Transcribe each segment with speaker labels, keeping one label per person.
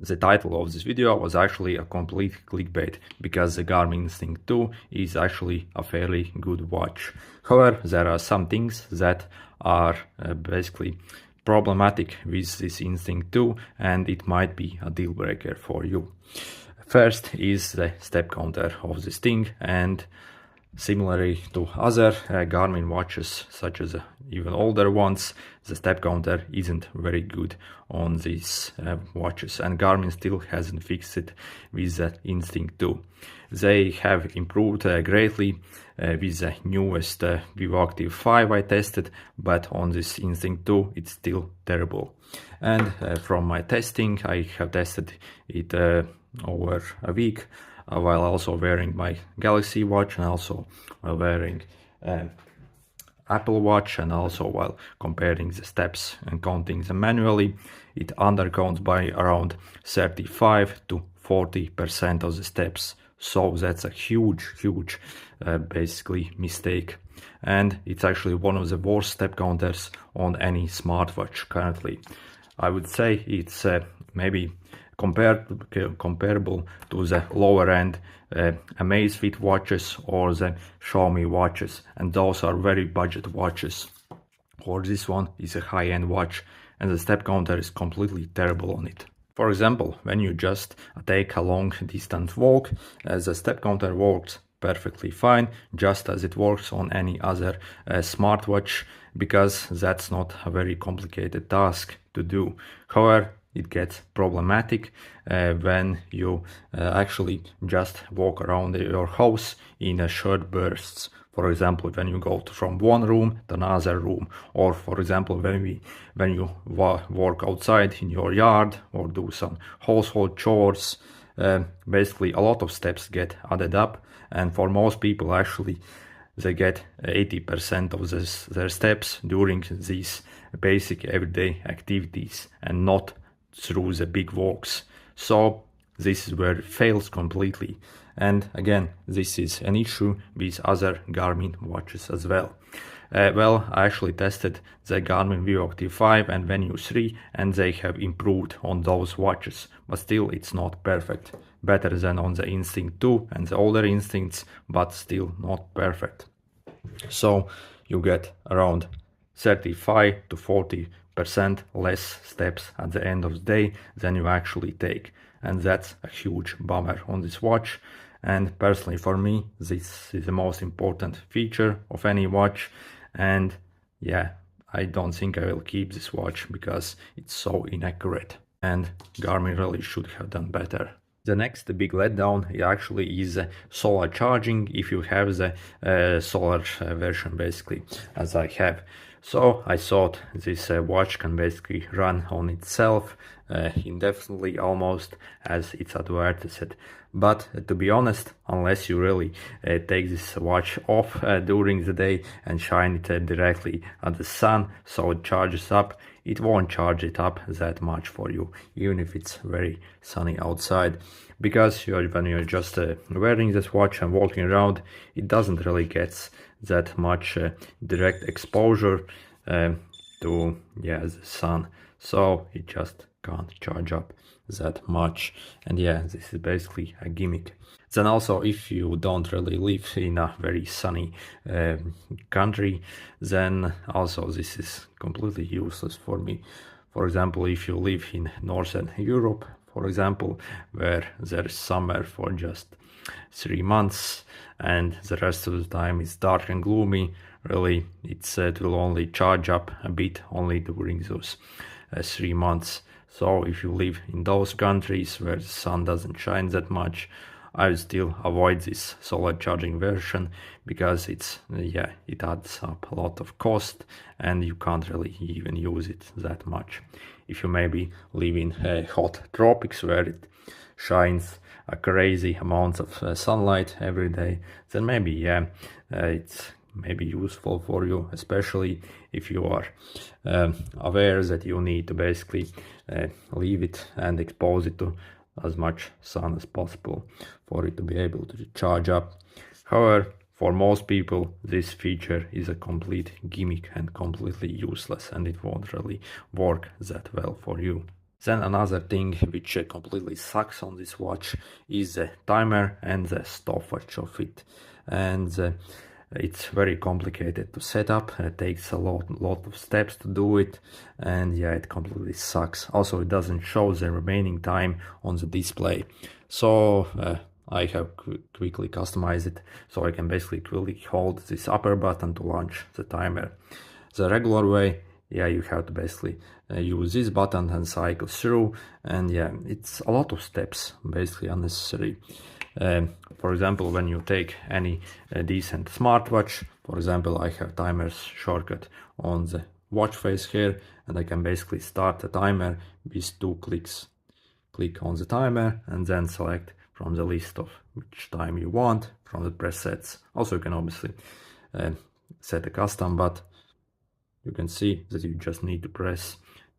Speaker 1: The title of this video was actually a complete clickbait, because the Garmin Instinct 2 is actually a fairly good watch. However, there are some things that are basically problematic with this Instinct 2, and it might be a deal breaker for you. First is the step counter of this thing, and similarly to other Garmin watches, such as even older ones, the step counter isn't very good on these watches, and Garmin still hasn't fixed it with the Instinct 2. They have improved greatly with the newest Vivo Active 5 I tested, but on this Instinct 2 it's still terrible. And from my testing, I have tested it over a week, while also wearing my Galaxy watch, and also while wearing Apple Watch, and also while comparing the steps and counting them manually. It undercounts by around 35 to 40% of the steps. So that's a huge basically mistake, and it's actually one of the worst step counters on any smartwatch currently. I would say it's maybe comparable to the lower end Amazfit watches or the Xiaomi watches, and those are very budget watches. Or this one is a high-end watch, and the step counter is completely terrible on it. For example, when you just take a long distance walk, the step counter works perfectly fine, just as it works on any other smartwatch, because that's not a very complicated task to do. However, it gets problematic when you actually just walk around your house in short bursts. For example, when you go from one room to another room, or for example when you work outside in your yard or do some household chores. Basically a lot of steps get added up, and for most people actually they get 80% of their steps during these basic everyday activities, and not through the big walks. So this is where it fails completely. And again, this is an issue with other Garmin watches as well. Well, I actually tested the Garmin Vivo Active 5 and Venue 3, and they have improved on those watches, but still it's not perfect. Better than on the Instinct 2 and the older Instincts, but still not perfect. So you get around 35 to 40% less steps at the end of the day than you actually take, and that's a huge bummer on this watch. And personally for me, this is the most important feature of any watch, and yeah, I don't think I will keep this watch because it's so inaccurate, and Garmin really should have done better. The next big letdown actually is solar charging, if you have the solar version, basically, as I have. So I thought this watch can basically run on itself indefinitely, almost, as it's advertised. But to be honest, unless you really take this watch off during the day and shine it directly at the sun so it charges up, it won't charge it up that much for you, even if it's very sunny outside. Because when you're just wearing this watch and walking around, it doesn't really get that much direct exposure to the sun, so it just can't charge up that much. And yeah, this is basically a gimmick. Then also, if you don't really live in a very sunny country, then also this is completely useless for me. For example, if you live in Northern Europe, for example, where there's summer for just 3 months and the rest of the time it's dark and gloomy, really it will only charge up a bit only during those 3 months. So if you live in those countries where the sun doesn't shine that much, I would still avoid this solar charging version, because it adds up a lot of cost and you can't really even use it that much. If you maybe live in hot tropics where it shines a crazy amount of sunlight every day, then maybe it's maybe useful for you, especially if you are aware that you need to basically leave it and expose it to as much sun as possible for it to be able to charge up. However, for most people this feature is a complete gimmick and completely useless, and it won't really work that well for you. Then another thing which completely sucks on this watch is the timer and the stopwatch of it. And it's very complicated to set up. It takes a lot of steps to do it, and yeah, it completely sucks. Also, it doesn't show the remaining time on the display. So I have quickly customized it so I can basically quickly hold this upper button to launch the timer. The regular way, yeah, you have to basically use this button and cycle through, and yeah, it's a lot of steps, basically unnecessary. For example, when you take any decent smartwatch, for example, I have timers shortcut on the watch face here, and I can basically start the timer with 2 clicks. Click on the timer and then select from the list of which time you want from the presets. Also, you can obviously set a custom, but you can see that you just need to press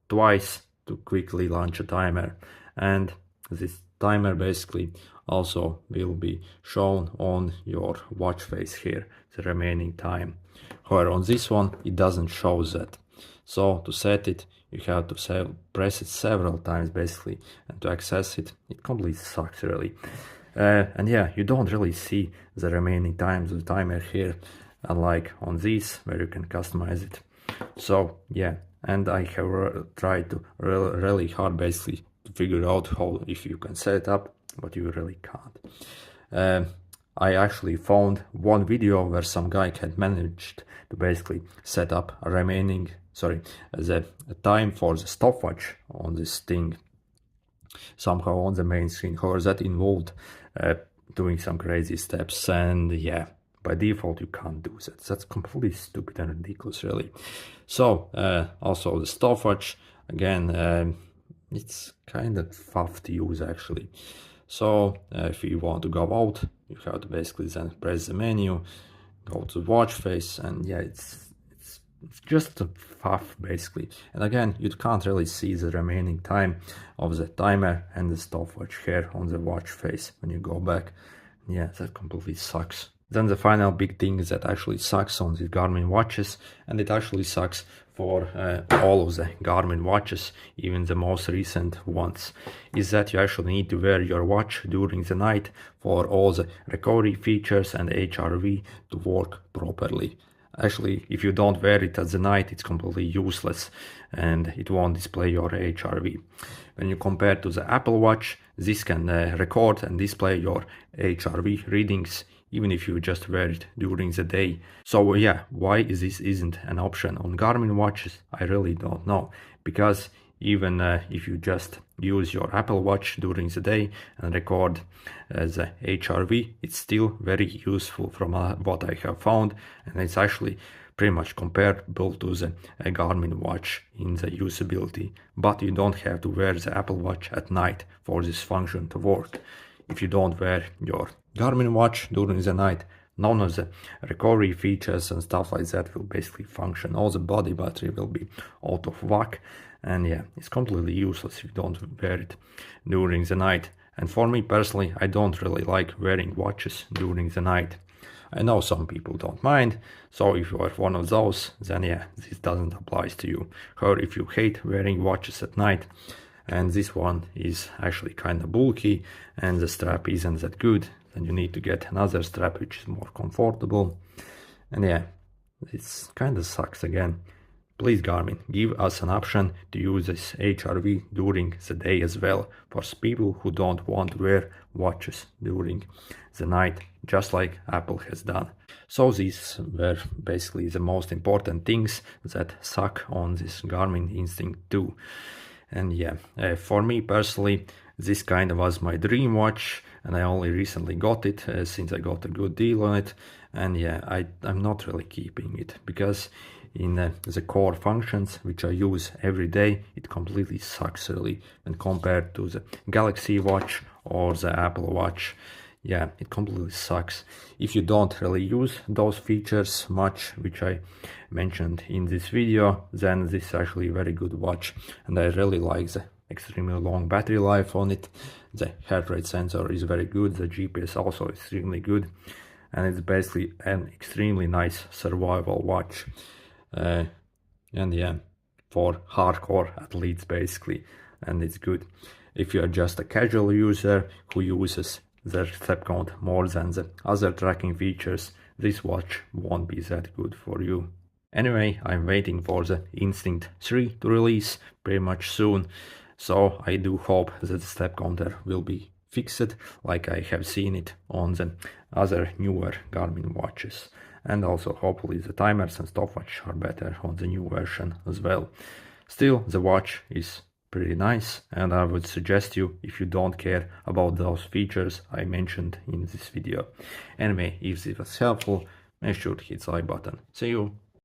Speaker 1: twice to quickly launch a timer, and this timer basically also will be shown on your watch face here, the remaining time. However, on this one it doesn't show that. So to set it, you have to press it several times basically, and to access it, it completely sucks really. And yeah, you don't really see the remaining times of the timer here, unlike on this where you can customize it. So yeah, and I have tried to really hard basically to figure out how if you can set it up, but you really can't. I actually found one video where some guy had managed to basically set up a the time for the stopwatch on this thing somehow on the main screen. However, that involved doing some crazy steps, and yeah, by default you can't do that. That's completely stupid and ridiculous really. So also the stopwatch, again, it's kind of tough to use actually. So if you want to go out, you have to basically then press the menu, go to the watch face, and yeah, it's just a faff basically. And again, you can't really see the remaining time of the timer and the stopwatch here on the watch face when you go back. Yeah, that completely sucks. Then the final big thing that actually sucks on these Garmin watches, and it actually sucks for all of the Garmin watches, even the most recent ones, is that you actually need to wear your watch during the night for all the recovery features and HRV to work properly. Actually, if you don't wear it at the night, it's completely useless and it won't display your HRV. When you compare to the Apple Watch, this can record and display your HRV readings even if you just wear it during the day. So yeah, why this isn't an option on Garmin watches, I really don't know. Because even if you just use your Apple Watch during the day and record the HRV, it's still very useful from what I have found, and it's actually pretty much comparable to the Garmin watch in the usability. But you don't have to wear the Apple Watch at night for this function to work. If you don't wear your Garmin watch during the night, none of the recovery features and stuff like that will basically function. All the body battery will be out of whack, and yeah, it's completely useless if you don't wear it during the night. And for me personally, I don't really like wearing watches during the night. I know some people don't mind, so if you are one of those, then yeah, this doesn't apply to you. However, if you hate wearing watches at night, and this one is actually kind of bulky and the strap isn't that good, then you need to get another strap which is more comfortable. And yeah, it's kind of sucks again. Please Garmin, give us an option to use this HRV during the day as well, for people who don't want to wear watches during the night, just like Apple has done. So these were basically the most important things that suck on this Garmin Instinct 2. And yeah, for me personally, this kind of was my dream watch, and I only recently got it since I got a good deal on it. And yeah, I'm not really keeping it, because in the core functions which I use every day, it completely sucks really when compared to the Galaxy Watch or the Apple Watch. Yeah, it completely sucks. If you don't really use those features much, which I mentioned in this video, then this is actually a very good watch, and I really like the extremely long battery life on it. The heart rate sensor is very good, the GPS also is extremely good, and it's basically an extremely nice survival watch. And yeah, for hardcore athletes basically. and it's good. If you are just a casual user who uses the step count more than the other tracking features, this watch won't be that good for you. Anyway, I'm waiting for the Instinct 3 to release pretty much soon, so I do hope that the step counter will be fixed like I have seen it on the other newer Garmin watches. And also hopefully the timers and stopwatch are better on the new version as well. Still, the watch is pretty nice, and I would suggest you, if you don't care about those features I mentioned in this video. Anyway, if this was helpful, make sure to hit the like button. See you!